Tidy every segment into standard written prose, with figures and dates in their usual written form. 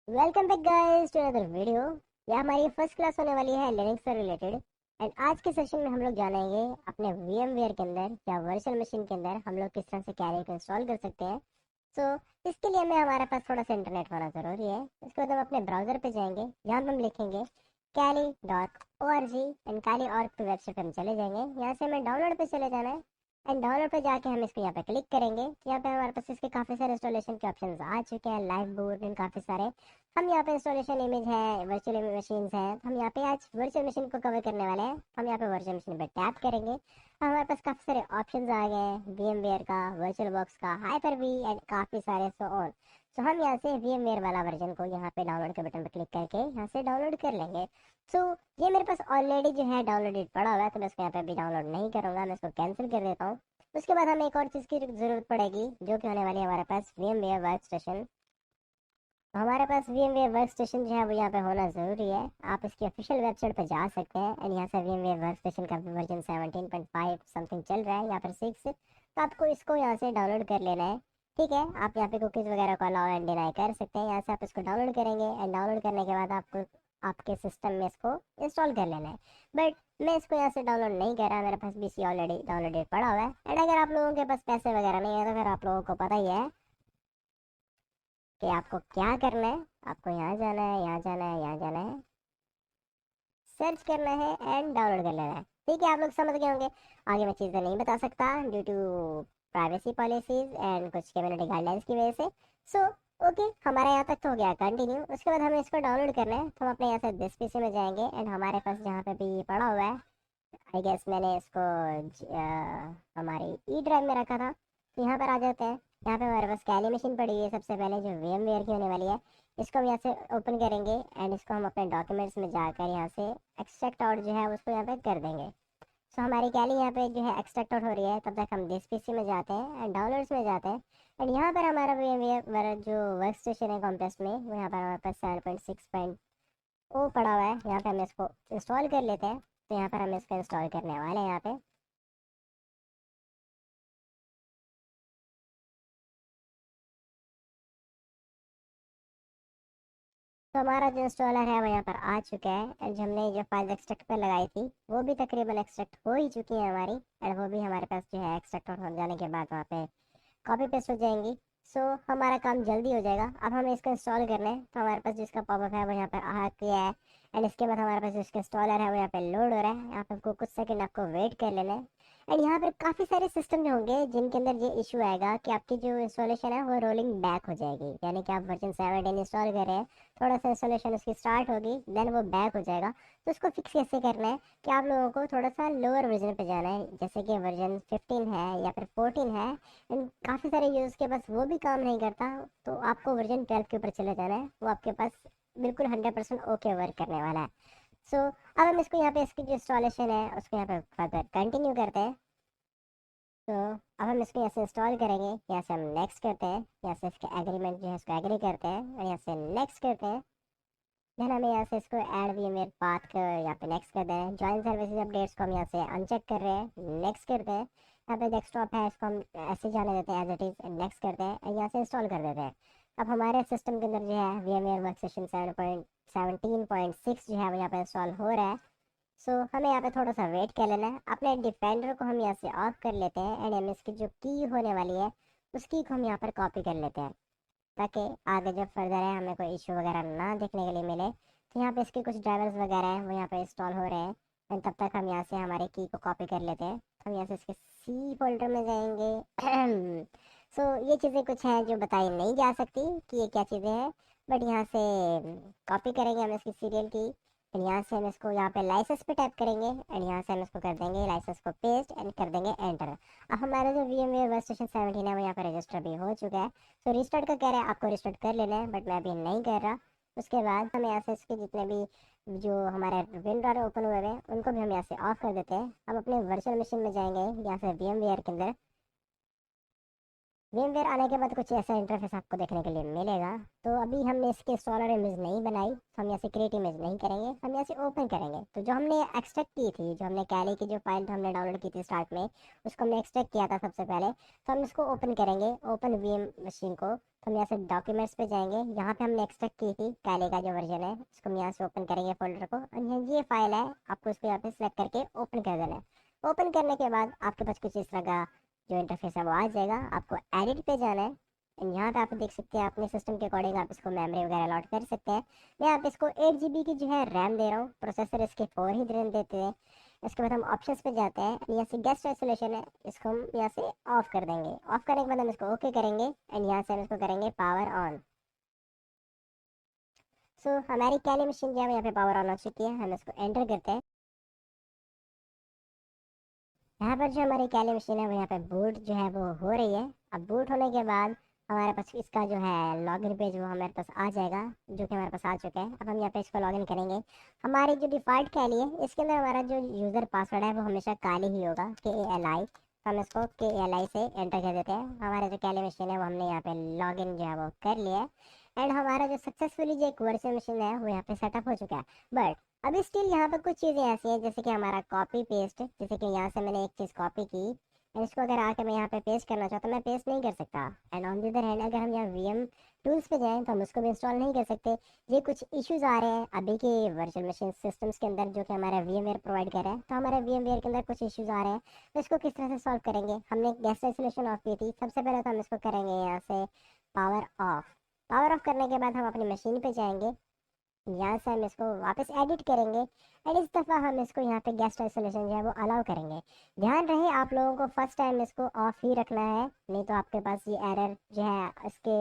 Welcome back guys to another video. यह हमारी first class होने वाली है लिनक्स से रिलेटेड। एंड आज के सेशन में हम लोग जानेंगे अपने VMware के अंदर या वर्चुअल मशीन के अंदर हम लोग किस तरह से कैली को इंस्टॉल कर सकते हैं। सो इसके लिए हमें हमारे पास थोड़ा सा इंटरनेट होना ज़रूरी है। इसके बाद हम अपने ब्राउज़र पे जाएंगे, यहाँ पे हम लिखेंगे kali.org एंड kali org पे वेबसाइट पे हम चले जाएंगे। यहाँ से हमें डाउनलोड पे चले जाना है एंड डाउनलोड पे जाके हम इसको यहाँ पे क्लिक करेंगे। तो यहाँ पे हमारे पास इसके काफ़ी सारे इंस्टॉलेशन के ऑप्शंस आ चुके हैं, लाइव बूट एंड काफ़ी सारे। हम यहाँ पे इंस्टॉलेशन इमेज है, वर्चुअल मशीन्स हैं, तो हम यहाँ पे आज वर्चुअल मशीन को कवर करने वाले हैं। हम यहाँ पे वर्चुअल मशीन पे टैप करेंगे। अब हमारे पास काफ़ी सारे ऑप्शंस आ गए हैं, VMware का, वर्चुअल बॉक्स का, हाइपर वी एंड काफ़ी सारे सो ऑन। सो हम यहाँ से VMware वाला वर्जन को यहाँ पे डाउनलोड के बटन पर क्लिक करके यहाँ से डाउनलोड कर लेंगे। सो ये मेरे पास ऑलरेडी जो है डाउनलोडेड पड़ा हुआ है, तो मैं इसको यहाँ पे अभी डाउनलोड नहीं करूँगा, मैं इसको कैंसिल कर देता हूँ। उसके बाद हमें एक और चीज़ की ज़रूरत पड़ेगी, जो कि होने वाली है हमारे पास VMware वर्क स्टेशन। तो हमारे पास VMware वर्क स्टेशन जो है वो यहाँ पे होना ज़रूरी है। आप इसकी ऑफिशियल वेबसाइट पर जा सकते हैं एंड यहाँ से VMware वर्क स्टेशन का वर्जन 17.5 समथिंग चल रहा है, यहाँ पर 6। तो आपको इसको यहाँ से डाउनलोड कर लेना है। ठीक है, आप यहाँ पे कुकीज़ वगैरह को अलाउ एंड डिनाई कर सकते हैं। यहाँ से आप इसको डाउनलोड करेंगे एंड डाउनलोड करने के बाद आपको आपके सिस्टम में इसको इंस्टॉल कर लेना है। बट मैं इसको यहाँ से डाउनलोड नहीं कर रहा, मेरे पास PC ऑलरेडी डाउनलोडेड पड़ा हुआ है। एंड अगर आप लोगों के पास पैसे वगैरह नहीं है तो फिर आप लोगों को पता ही है कि आपको क्या करना है। आपको यहाँ जाना है, यहाँ जाना है, यहाँ जाना है, सर्च करना है एंड डाउनलोड कर लेना है। ठीक है, आप लोग समझ गए होंगे। आगे मैं चीज़ें नहीं बता सकता due to privacy policies and कुछ कम्युनिटी गाइडलाइंस की वजह से। सो ओके, हमारा यहाँ तक तो हो गया कंटिन्यू। उसके बाद हमें इसको डाउनलोड करना है, तो हम अपने यहाँ से दिस PC में जाएंगे एंड हमारे पास जहाँ पे भी ये पड़ा हुआ है, आई गेस मैंने इसको हमारी ड्राइव में रखा था। तो यहाँ पर आ जाते हैं। यहाँ पे हमारे पास कैली मशीन पड़ी हुई है सबसे पहले, जो VMware की होने वाली है। इसको हम यहाँ से ओपन करेंगे एंड इसको हम अपने डॉक्यूमेंट्स में जाकर यहाँ से एक्सट्रैक्ट आउट जो है उसको यहाँ पे कर देंगे। सो हमारी कैली यहाँ पे जो है एक्सट्रैक्ट आउट हो रही है, तब तक हम दिस PC में जाते हैं एंड डाउनलोड्स में जाते हैं। एंड यहाँ पर हमारा VMware जो वर्क स्टेशन है कॉम्प्रेस में, वो यहाँ पर हमारे पास 7.6 पड़ा हुआ है। यहाँ पे हम इसको इंस्टॉल कर लेते हैं। तो यहाँ पर हम इसको इंस्टॉल करने वाले हैं यहाँ पे। तो हमारा जो इंस्टॉलर है वो यहाँ पर आ चुका है एंड जो हमने जो फाइल एक्सट्रैक्ट पर लगाई थी वो भी तकरीबन एक्सट्रैक्ट हो ही चुकी है हमारी। एंड वो भी हमारे पास जो है एक्सट्रैक्ट हो जाने के बाद वहाँ पे कॉपी पेस्ट हो जाएंगी। सो हमारा काम जल्दी हो जाएगा। अब हमें इसको इंस्टॉल करना है, तो हमारे पास जिसका पॉपअप है वो यहाँ पर आ गया है। एंड इसके बाद हमारे पास जिसका इंस्टॉलर है वो यहाँ पे लोड हो रहा है। यहाँ पे आपको कुछ सेकंड आपको वेट कर लेना है। एंड यहाँ पर काफ़ी सारे सिस्टम जो होंगे जिनके अंदर ये इशू आएगा कि आपकी जो इंस्टॉलेशन है वो रोलिंग बैक हो जाएगी, यानी कि आप वर्जन 17 इंस्टॉल कर रहे हैं, थोड़ा सा इंस्टॉलेशन उसकी स्टार्ट होगी देन वो बैक हो जाएगा। तो उसको फिक्स कैसे करना है कि आप लोगों को थोड़ा सा लोअर वर्जन पे जाना है, जैसे कि वर्जन 15 है या फिर 14 है। एंड काफ़ी सारे यूजर्स के पास वो भी काम नहीं करता, तो आपको वर्जन 12 के ऊपर चले जाना है। वो आपके पास बिल्कुल 100% ओके वर्क करने वाला है। सो अब हम इसको यहाँ पे इसकी जो इंस्टॉलेशन है उसको यहाँ पे फर्दर कंटिन्यू करते हैं। तो अब हम इसको यहाँ से इंस्टॉल करेंगे, यहाँ से हम नेक्स्ट करते हैं, यहाँ से इसके एग्रीमेंट जो है उसको एग्री करते हैं और यहाँ से नेक्स्ट करते हैं। देन हमें यहाँ से इसको ऐड VMware पाथ को यहाँ पे नेक्स्ट कर दें। जॉइन सर्विसेज अपडेट्स को हम यहाँ से अनचेक कर रहे हैं, नेक्स्ट करते हैं। यहाँ पे डेस्कटॉप है, इसको हम ऐसे जाने देते हैं एज इट इज़, नेक्स्ट करते हैं और यहाँ से इंस्टॉल कर देते हैं। अब हमारे सिस्टम के अंदर जो है VMware वर्कस्टेशन 17.6 जो है वो यहाँ पे इंस्टॉल हो रहा है। सो हमें यहाँ पे थोड़ा सा वेट कर लेना है। अपने डिफेंडर को हम यहाँ से ऑफ कर लेते हैं एंड हम इसकी जो की होने वाली है उस की को हम यहाँ पर कॉपी कर लेते हैं, ताकि आगे जब फर्दर है हमें कोई इशू वगैरह ना देखने के लिए मिले। तो यहाँ पे इसके कुछ ड्राइवर्स वगैरह हैं वो यहाँ पे इंस्टॉल हो रहे हैं एंड तब तक हम यहाँ से हमारे की को कॉपी कर लेते हैं। तो हम यहाँ से इसके C फोल्डर में जाएंगे। सो ये चीज़ें कुछ हैं जो बताई नहीं जा सकती कि ये क्या चीज़ें हैं, बट यहाँ से कॉपी करेंगे हम इसकी सीरियल की एंड यहाँ से हम इसको यहाँ पे लाइसेंस पे टाइप करेंगे एंड यहाँ से हम इसको कर देंगे लाइसेंस को पेस्ट एंड कर देंगे एंटर। अब हमारा जो VMware वर्कस्टेशन 17 है वो यहाँ पर रजिस्टर भी हो चुका है। तो रिस्टार्ट का कह रहा है, आपको रिस्टार्ट कर लेना है, बट मैं अभी नहीं कर रहा। उसके बाद हम यहाँ से इसके जितने भी जो हमारे विंडो ओपन हुए हैं उनको भी हम यहाँ से ऑफ कर देते हैं। हम अपने वर्चुअल मशीन में जाएंगे, यहाँ से VMware के अंदर VMware आने के बाद कुछ ऐसा इंटरफेस आपको देखने के लिए मिलेगा। तो अभी हमने इसके इंस्टॉलर इमेज नहीं बनाई, तो हम यहाँ से क्रिएट इमेज नहीं करेंगे, हम यहाँ से ओपन करेंगे। तो जो हमने एक्सट्रैक्ट की थी, जो हमने कैली की जो फाइल हमने डाउनलोड की थी स्टार्ट में, उसको हमने एक्सट्रैक्ट किया था सबसे पहले। तो हम इसको ओपन करेंगे, ओपन वीएम मशीन को। तो हम यहाँ से डॉक्यूमेंट्स पे जाएंगे, यहाँ पे हमने एक्सट्रैक्ट की थी कैली का जो वर्जन है, उसको हम यहाँ से ओपन करेंगे फोल्डर को। और ये फाइल है, आपको इसको यहाँ पे सिलेक्ट करके ओपन कर देना है। ओपन करने के बाद आपके पास कुछ इस तरह का जो इंटरफेस है वो आ जाएगा। आपको एडिट पे जाना है, एंड यहाँ पे आप देख सकते हैं अपने सिस्टम के अकॉर्डिंग आप इसको मेमोरी वगैरह अलॉट कर सकते हैं। मैं यहाँ पे इसको 8 GB की जो है रैम दे रहा हूँ, प्रोसेसर इसके 4 ही रैम देते हैं। इसके बाद हम ऑप्शंस पे जाते हैं, यहाँ से गेस्ट आइसोलेशन है, इसको हम यहाँ से ऑफ कर देंगे। ऑफ करने के बाद हम इसको ओके करेंगे, एंड यहाँ से हम इसको करेंगे पावर ऑन। सो हमारी कैली मशीन जो है यहाँ पे पावर ऑन हो चुकी है। हम इसको एंटर करते हैं। यहाँ पर जो हमारी कैली मशीन है वो यहाँ पे बूट जो है वो हो रही है। अब बूट होने के बाद हमारे पास इसका जो है लॉगिन पेज वो हमारे पास आ जाएगा, जो कि हमारे पास आ चुका है। अब हम यहाँ पे इसको लॉगिन करेंगे। हमारी जो डिफ़ॉल्ट कैली है इसके अंदर हमारा जो यूज़र पासवर्ड है वो हमेशा काली ही होगा, KALI। तो हम इसको KALI से एंटर कर देते हैं। हमारे जो कैली मशीन है वो हमने यहाँ पे लॉगिन जो है वो कर लिया है। एंड हमारा जो सक्सेसफुली जो एक वर्चुअल मशीन है वो यहाँ पे सेटअप हो चुका है। बट अभी स्टिल यहाँ पर कुछ चीज़ें ऐसी हैं, जैसे कि हमारा कॉपी पेस्ट, जैसे कि यहाँ से मैंने एक चीज़ कॉपी की, एंड इसको अगर आके मैं यहाँ पे पेस्ट करना चाहता हूँ, मैं पेस्ट नहीं कर सकता। And on the other hand अगर हम यहाँ VM टूल्स पे जाएं तो हम उसको भी इंस्टॉल नहीं कर सकते। ये कुछ इश्यूज आ रहे हैं अभी के वर्चुअल मशीन सिस्टम्स के अंदर, जो कि हमारा VMware प्रोवाइड कर रहा है। तो हमारे VMware के अंदर कुछ इश्यूज आ रहे हैं, तो इसको किस तरह से सॉल्व करेंगे। हमने गैस आइसोलेशन ऑफ की थी, सबसे पहले तो हम इसको करेंगे यहाँ से पावर ऑफ। पावर ऑफ करने के बाद हम अपनी मशीन पे जाएंगे, यहाँ से हम इसको वापस एडिट करेंगे, एंड इस दफ़ा हम इसको यहाँ पे गेस्ट आइसोलेशन जो है वो अलाउ करेंगे। ध्यान रहे आप लोगों को फर्स्ट टाइम इसको ऑफ ही रखना है, नहीं तो आपके पास ये एरर जो है इसके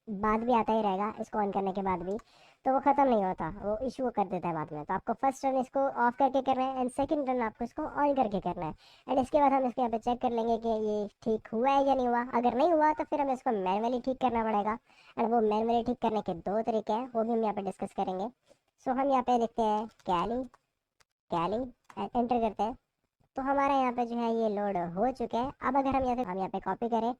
बाद भी आता ही रहेगा, इसको ऑन करने के बाद भी। तो वो ख़त्म नहीं होता, वो इशू कर देता है बाद में। तो आपको फर्स्ट रन इसको ऑफ करके करना है, एंड सेकंड रन आपको इसको ऑन करके करना है। एंड इसके बाद हम इसको यहाँ पे चेक कर लेंगे कि ये ठीक हुआ है या नहीं हुआ। अगर नहीं हुआ तो फिर हमें इसको मैनुअली ठीक करना पड़ेगा, एंड वो मैनुअली ठीक करने के दो तरीके हैं, वो भी हम यहाँ पे डिस्कस करेंगे। सो हम यहाँ पे लिखते हैं कैली, कैली, एंड एंटर करते हैं। तो हमारा यहाँ पे जो है ये लोड हो चुका है। अब अगर हम यहाँ पे कॉपी करें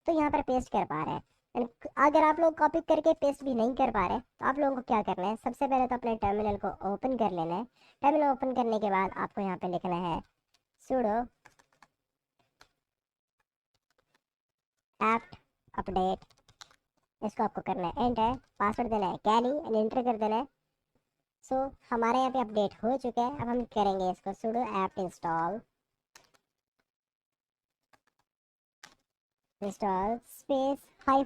तो यहाँ पर पेस्ट कर पा रहे हैं। And अगर आप लोग कॉपी करके पेस्ट भी नहीं कर पा रहे तो आप लोगों को क्या करना है, सबसे पहले तो अपने टर्मिनल को ओपन कर लेना है। टर्मिनल ओपन करने के बाद आपको यहाँ पे लिखना है sudo apt अपडेट। इसको आपको करना है एंटर, पासवर्ड देना है कैली, एंड एंटर कर देना है। सो हमारे यहाँ पे अपडेट हो चुका है। अब हम करेंगे इसको sudo apt install space -y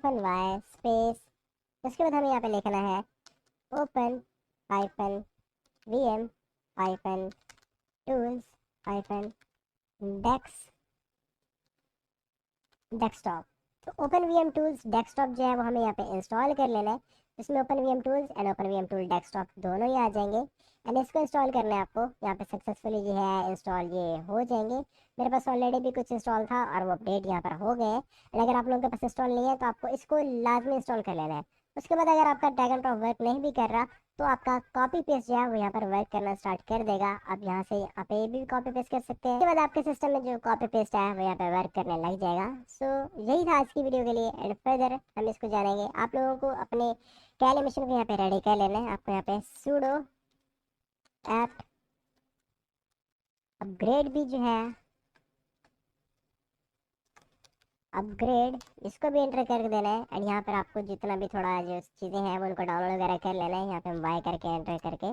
space. उसके बाद हमें यहाँ पे लिखना है open hyphen VM hyphen tools hyphen डेक्स डेस्कटॉप। तो ओपन वीएम टूल्स डेस्कटॉप जो है वो हमें यहाँ पे इंस्टॉल कर लेना है। इसमें open VM tools and open VM tool desktop दोनों ही आ जाएंगे, एंड इसको इंस्टॉल करना है आपको। यहाँ पे सक्सेसफुली जो है इंस्टॉल ये हो जाएंगे। मेरे पास ऑलरेडी भी कुछ इंस्टॉल था और वो अपडेट यहाँ पर हो गए हैं। एंड अगर आप लोगों के पास इंस्टॉल नहीं है तो आपको इसको लाजमी इंस्टॉल कर लेना है। उसके बाद अगर आपका ड्रैग एंड ड्रॉप वर्क नहीं भी कर रहा तो आपका कॉपी पेस्ट जो है वो यहाँ पर वर्क करना स्टार्ट कर देगा। अब यहाँ से आप ये भी कॉपी पेस्ट कर सकते हैं। उसके बाद आपके सिस्टम में जो कॉपी पेस्ट है वो यहाँ पे वर्क करने लग जाएगा। सो यही था आज की वीडियो के लिए, एंड फर्दर हम इसको जानेंगे। आप लोगों को अपने कैली मशीन को यहाँ पे रेडी कर लेना है। आपको यहाँ पे sudo apt अपग्रेड भी जो है अपग्रेड, इसको भी एंटर कर देना है। एंड यहाँ पर आपको जितना भी थोड़ा जो चीज़ें हैं वो उनको डाउनलोड वगैरह कर लेना है। यहाँ पे हम वाई करके एंटर करके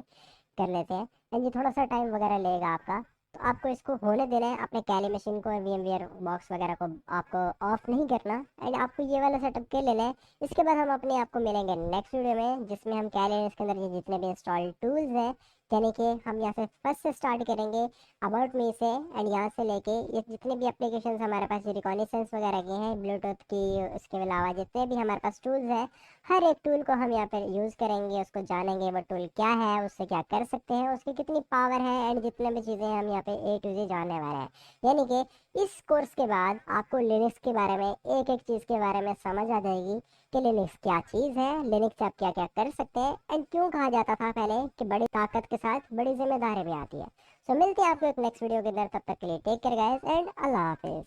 कर लेते हैं, एंड ये थोड़ा सा टाइम वगैरह लेगा आपका। तो आपको इसको होने देना है, अपने कैली मशीन को VMware बॉक्स वगैरह को आपको ऑफ नहीं करना, एंड आपको ये वाला सेटअप कर लेना है। इसके बाद हम अपने आप को मिलेंगे नेक्स्ट वीडियो में, जिसमें हम कैली इसके अंदर ये जितने भी इंस्टॉल टूल्स हैं, यानी कि हम यहाँ से फर्स्ट से स्टार्ट करेंगे अबाउट मी से, एंड यहाँ से लेके ये जितने भी एप्लीकेशन हमारे पास रिकॉग्निशंस वगैरह के हैं ब्लूटूथ की, उसके अलावा जितने भी हमारे पास टूल्स हैं, हर एक टूल को हम यहाँ पर यूज़ करेंगे, उसको जानेंगे वो टूल क्या है, उससे क्या कर सकते हैं, उसकी कितनी पावर है, एंड जितने भी चीज़ें हम यहाँ पे A to Z जानने वाले हैं। यानी कि इस कोर्स के बाद आपको लिनक्स के बारे में एक एक चीज़ के बारे में समझ आ जाएगी कि लिनक्स क्या चीज़ है, लिनक्स से आप क्या क्या कर सकते हैं, एंड क्यों कहा जाता था पहले कि बड़ी ताकत के साथ बड़ी जिम्मेदारी भी आती है। सो मिलते हैं आपको एक नेक्स्ट वीडियो के अंदर, तब तक के लिए टेक केयर गाइस, एंड अल्लाह हाफिज़।